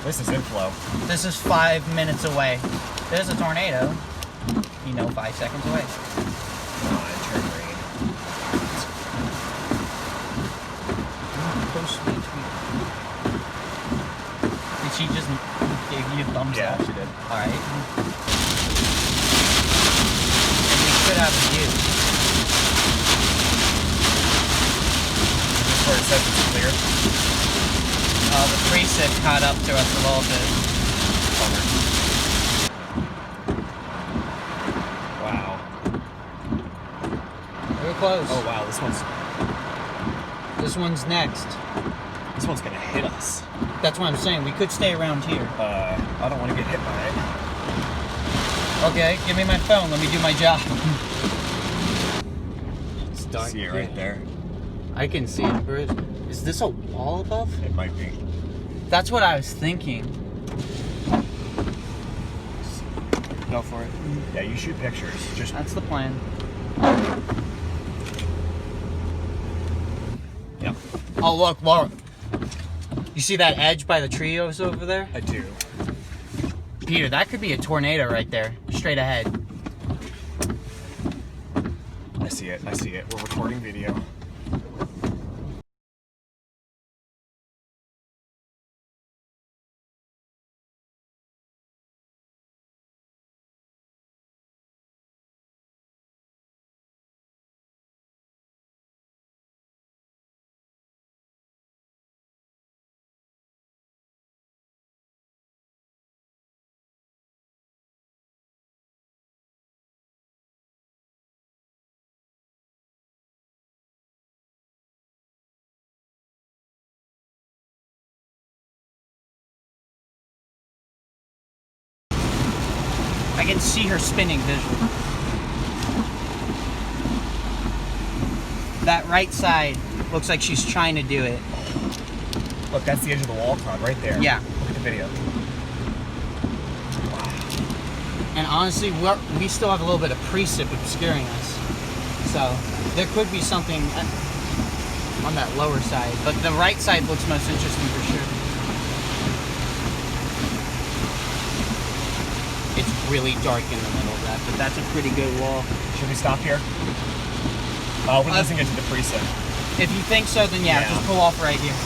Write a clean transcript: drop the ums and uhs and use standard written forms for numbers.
This is inflow. This is 5 minutes away. There's a tornado. 5 seconds away. Come on, turn green. Post retweet. Did she just give you a thumbs up? Yeah, she did. Alright. And we could have a view. This is where it says it's clear. The preset caught up to us a little bit. Bummer. Wow. We're close. Oh wow, This one's next. this one's gonna hit us. That's what I'm saying. We could stay around here. I don't want to get hit by it. Okay, give me my phone. Let me do my job. It's dark. See it right there. I can see it. Is this a wall above? It might be. That's what I was thinking. Go for it. Yeah, you shoot pictures. Just That's the plan. yeah. Oh, look, you see that edge by the trios over there? I do. Peter, that could be a tornado right there, straight ahead. I see it. I see it. We're recording video. I can see her spinning visually. That right side looks like she's trying to do it. Look, that's the edge of the wall cloud right there. Yeah. Look at the video. And honestly, we still have a little bit of precip obscuring us. So there could be something on that lower side. But the right side looks most interesting for sure. It's really dark in the middle of that, but that's a pretty good wall. Should we stop here? We're losing it to the preset. If you think so, then yeah, just pull off right here.